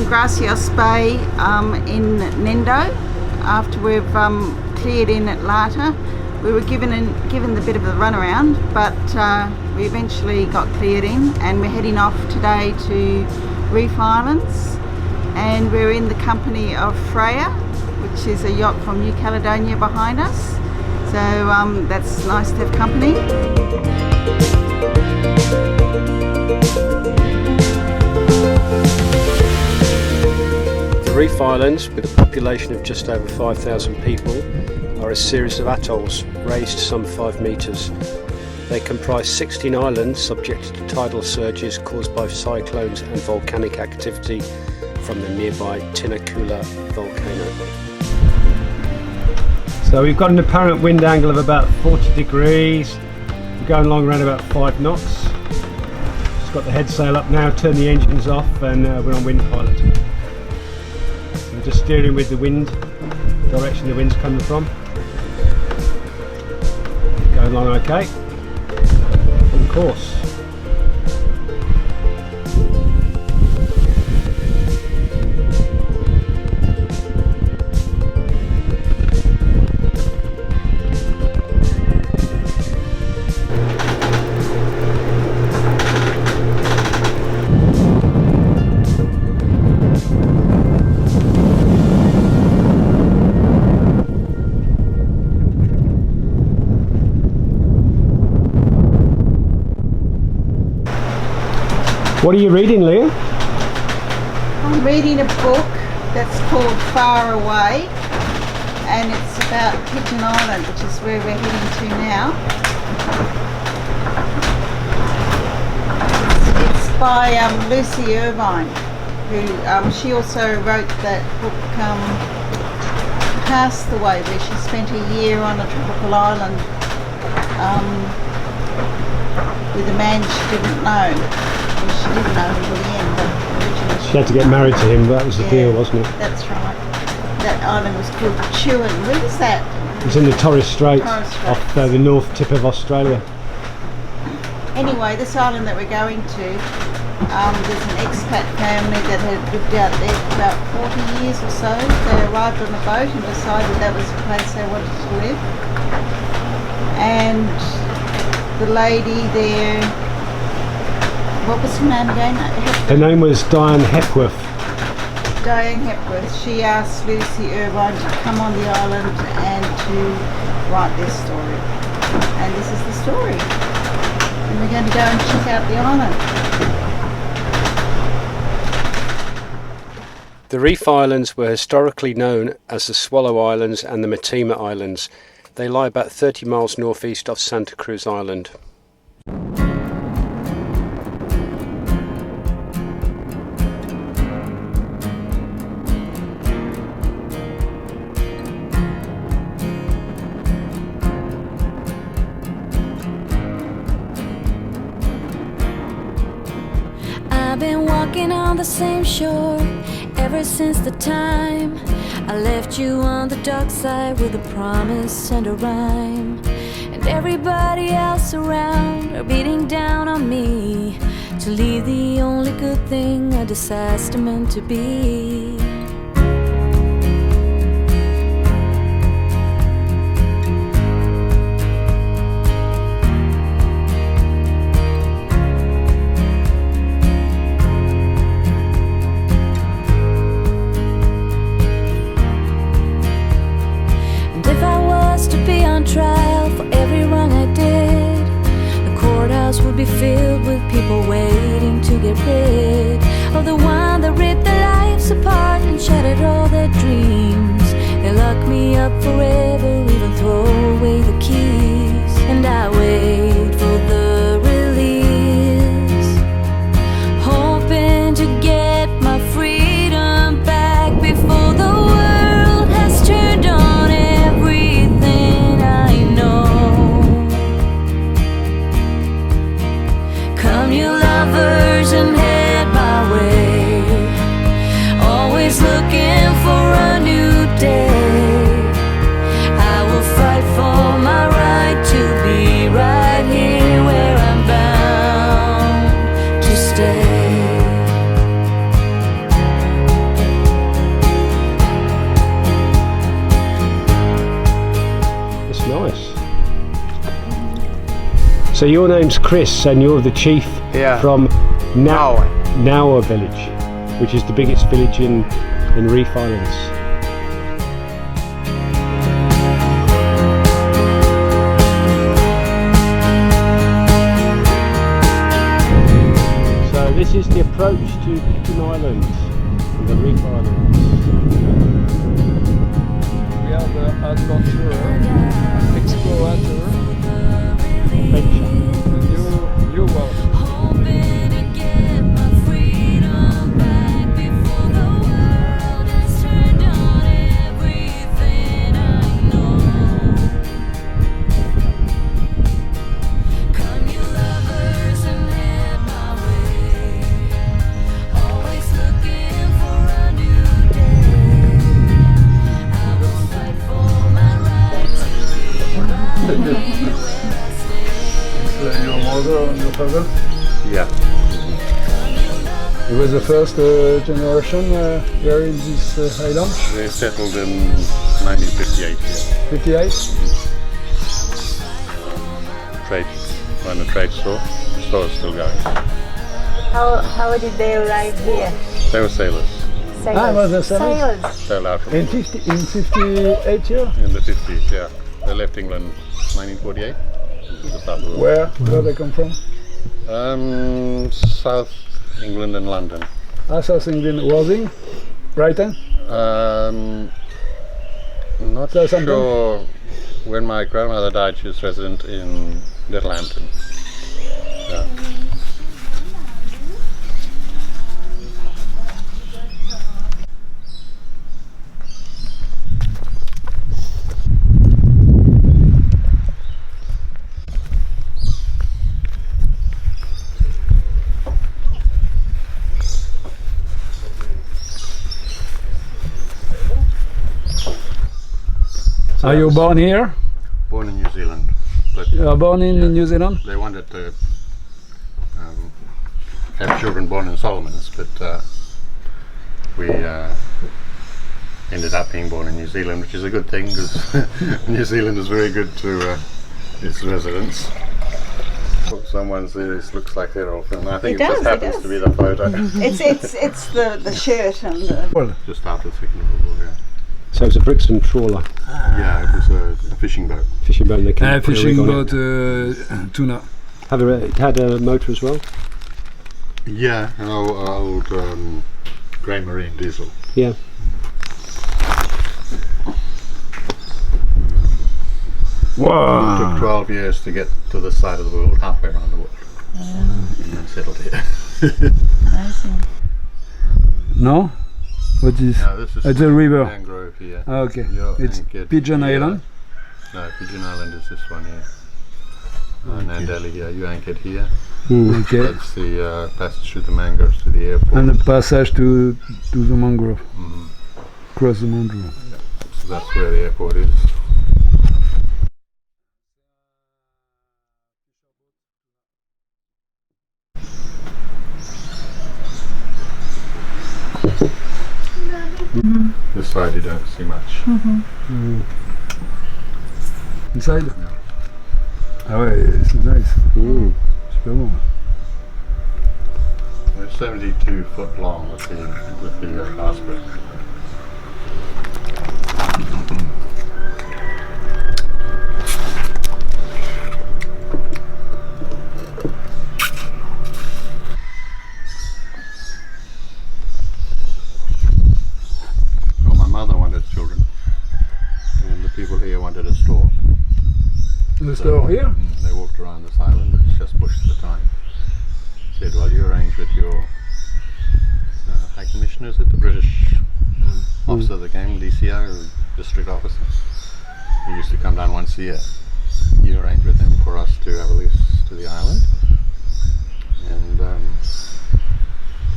Gracias Bay in Nendo. After we've cleared in at Lata, we were given the bit of a runaround, but we eventually got cleared in, and we're heading off today to Reef Islands, and we're in the company of Freya, which is a yacht from New Caledonia behind us, so that's nice to have company. The Reef Islands, with a population of just over 5,000 people, are a series of atolls raised some 5 metres. They comprise 16 islands subject to tidal surges caused by cyclones and volcanic activity from the nearby Tinakula volcano. So we've got an apparent wind angle of about 40 degrees. We're going along around about 5 knots. Just got the head sail up now, turn the engines off, and we're on wind pilot. We're just steering with the wind, direction the wind's coming from. Going along okay. On course. What are you reading, Leah? I'm reading a book that's called Faraway, and it's about Pigeon Island, which is where we're heading to now. It's by Lucy Irvine, who she also wrote that book Castaway, where she spent a year on a tropical island with a man she didn't know. She didn't know until the end, but originally she had to get married to him, that was the deal, wasn't it? That's right. That island was called Chewin. Where is that? It's in the Torres Strait, off the north tip of Australia. Anyway, this island that we're going to, there's an expat family that had lived out there for about 40 years or so. They arrived on a boat and decided that was the place they wanted to live. And the lady there, what was her name again? Her name was Diane Hepworth. Diane Hepworth. She asked Lucy Irvine to come on the island and to write this story. And this is the story. And we're going to go and check out the island. The Reef Islands were historically known as the Swallow Islands and the Matema Islands. They lie about 30 miles northeast of Santa Cruz Island. I've been walking on the same shore ever since the time I left you on the dark side with a promise and a rhyme. And everybody else around are beating down on me to leave the only good thing a disaster meant to be. Trial for every wrong I did, the courthouse would be filled with people waiting to get rid of the one that ripped their lives apart and shattered all their dreams. They lock me up forever, even throw away the keys, and I wait for the release, hoping to get my freedom back before the world has turned on everything. So your name's Chris and you're the chief from Naua village, which is the biggest village in Reef Islands. So this is the approach to Catamaran Island, the Reef Islands. We are the adventurer, explorator, Adventure. and you will. Hoping to get my freedom back before the world has turned on everything I know. Come you lovers and head my way, always looking for a new day. I will fight for my right to remain where I stay. Your mother and your father? Yeah. It was the first generation here in this island? They settled in 1958 here. 58? Run a trade store. The store is still going. How did they arrive here? They were sailors. Sailors. Was the sailors? Sailed out from In 58 year? in the 50s, yeah. They left England 1948. Just after the war. Where they come from? South England and London. South England, Worthing, Brighton? Not Southampton? sure. When my grandmother died, she was resident in Littlehampton. Yeah. Are you born here? Born in New Zealand, but You are born in New Zealand? they wanted to have children born in Solomons, but we ended up being born in New Zealand, which is a good thing because New Zealand is very good to its residents. Someone said this looks like their old film. I think It it, just does, it happens does. to be the photo. It's the shirt and the... Well, Just after the Second World War, yeah. So it's a Brixton trawler, Yeah, it was a fishing boat. fishing boat. They can put a rig fishing on boat, tuna. It had a motor as well. Yeah, an old grey marine diesel. Yeah. It took Wow! 12 years to get to this side of the world, halfway around the world, and then settled here. No? What is? No, this is It's a river. mangrove here. Okay, You're it's anchored Pigeon here. Island. No, Pigeon Island is this one here. Nandeli here, you anchored here. Okay, That's the passage through the mangroves to the airport. and the passage to the mangrove, Mhm. cross the mangrove. So that's where the airport is. This side you don't see much. Inside? Ah ouais, c'est nice. Super bon. They're 72 foot long with the casket. Well, my mother wanted children, and the people here wanted a store. The store here? They walked around this island, it's just bush at the time. Said, well, you arrange with your High Commissioner, is it, the British officer of the game, DCO, district officer. He used to come down once a year. You arrange with him for us to have a lease to the island, and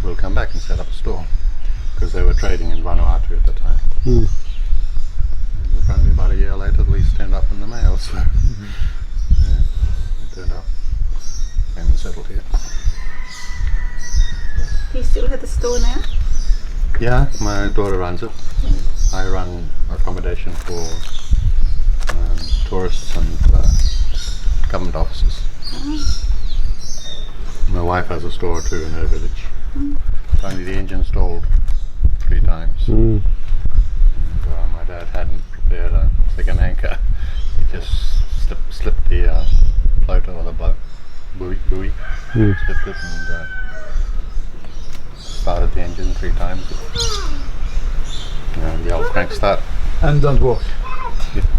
we'll come back and set up a store, because they were trading in Vanuatu at the time. And apparently about a year later the lease turned up in the mail, so yeah, it turned up. Came and settled here. Do you still have the store now? Yeah, my daughter runs it. I run accommodation for tourists and government offices. wife has a store too in her village. Only the engine stalled 3 times. And, my dad hadn't prepared a second anchor. He just slipped the floater or the buoy, slipped it and started the engine 3 times. The old crank start. And don't work.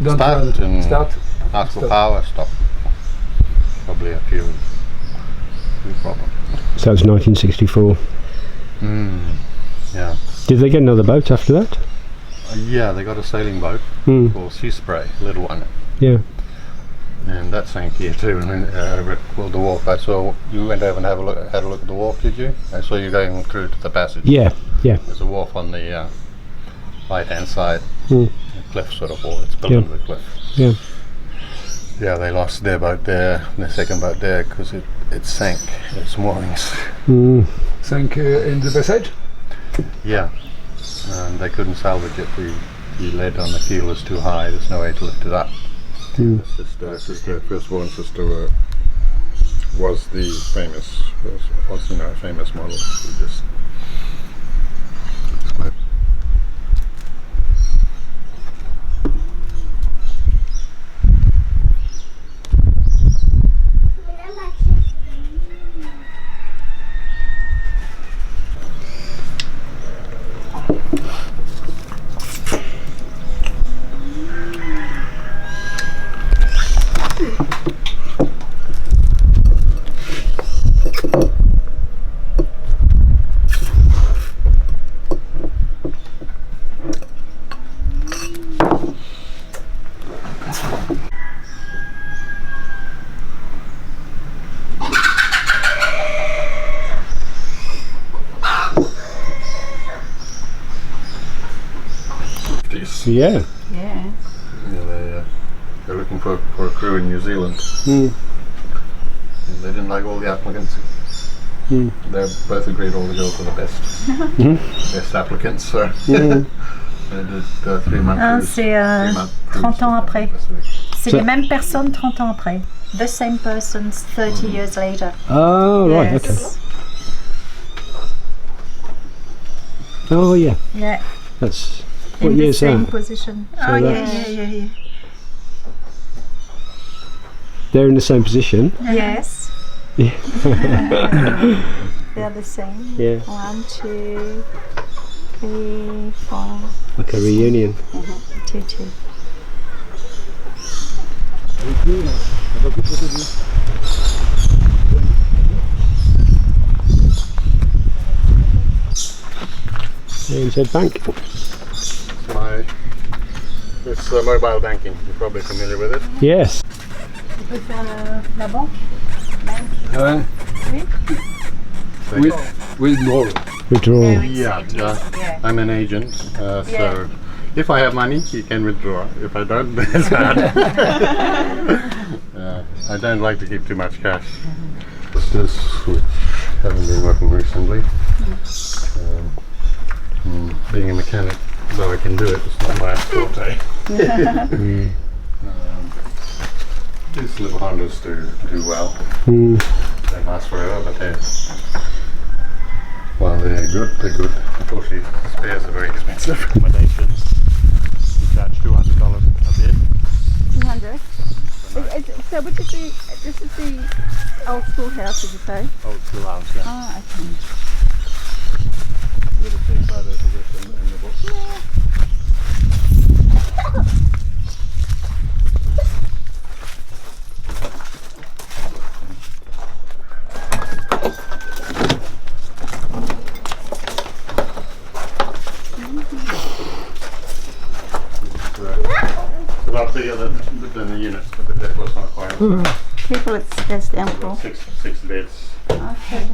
Don't Start run. and Start. ask for Stop. power, stop. Probably a few problem. So it's 1964. Yeah. Did they get another boat after that? Yeah, they got a sailing boat called Sea Spray, little one. Yeah. And that sank here too, and then over at the wharf. I saw you went over and had a look at the wharf, did you? I saw you going through to the passage. Yeah. There's a wharf on the right-hand side. The cliff sort of wall. It's below the cliff. Yeah. Yeah, they lost their boat there, their second boat there, because it sank its moorings. Sank in the passage? Yeah, and they couldn't salvage it. The lead on the keel was too high. There's no way to lift it up. Sister, firstborn sister, was the famous model. We just Yeah. Yeah. they're looking for a crew in New Zealand. And they didn't like all the applicants. They both agreed all the girls were the best. Best applicants. So they did 3 months. C'est 30 ans après. C'est les mêmes personnes 30 ans après. The same persons 30 years later. Oh, right, okay. Yes. Oh, yeah. Yeah. That's what In the year's same that? position. So Oh, yeah, that's- yeah. They're in the same position. Yes. Yeah. They're the same. Yeah. 1, 2, 3, 4, Like a reunion. 2, 2. ANZ Bank. It's mobile banking. You're probably familiar with it. Yes. Tu peux faire la banque? Withdrawal. Withdrawal. Yeah. I'm an agent, so if I have money, you can withdraw. If I don't, it's hard. I don't like to keep too much cash. This which haven't been working recently. Being a mechanic, though I can do it, it's not my forte. These little Hondas do well. They last forever, but they're good. They're good. Unfortunately, spares are very expensive. Accommodations, you charge $200 a bed. 200. So which is this is the old schoolhouse, did you say? Old school house, yeah. Oh, okay. You would have seen by the position in the book. It's a lot bigger than the units, but the deck was not quite. People, it's down for. Six beds. Okay.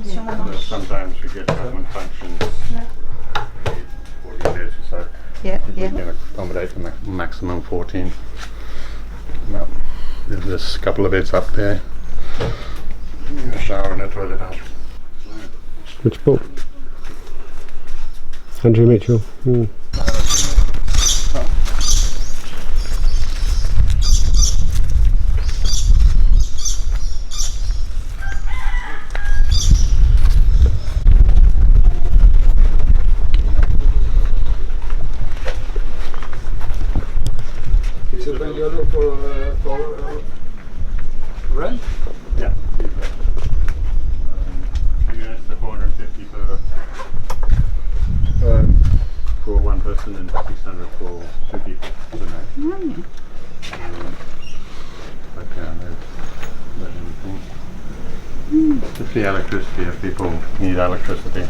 Sometimes we get government functions. 40 beds or so. Yeah, We yeah. can accommodate a maximum 14. Well, there's a couple of beds up there. A shower and a toilet out. Which book? Andrew Mitchell. for rent? Yeah. US, 450 for one person and 600 for 2 people per night. But yeah, there's anything. Just the electricity, if people need electricity.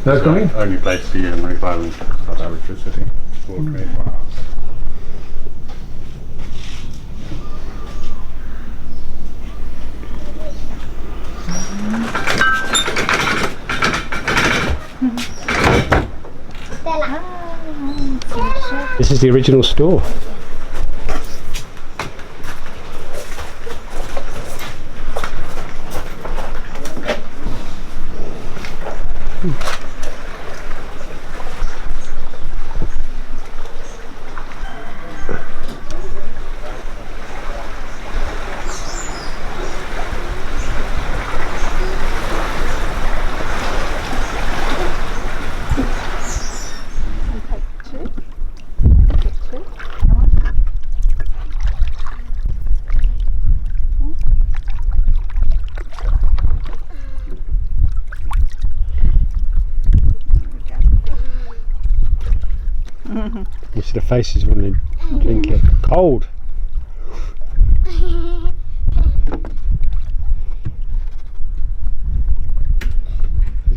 That's the coming? only place here in Reef Islands that's got electricity for 24 hours. This is the original store. You see the faces when they drink it. Cold. He's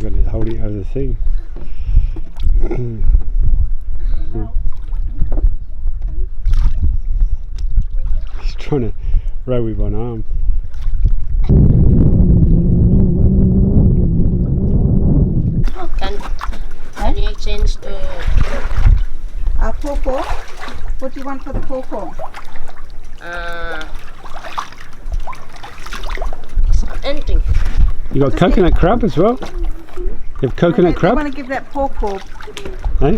got it holding it over the thing. He's trying to row with one arm. Can you exchange the Pawpaw. What do you want for the pawpaw? anything? You got coconut crab as well? You have coconut You crab? want to give that pawpaw Eh?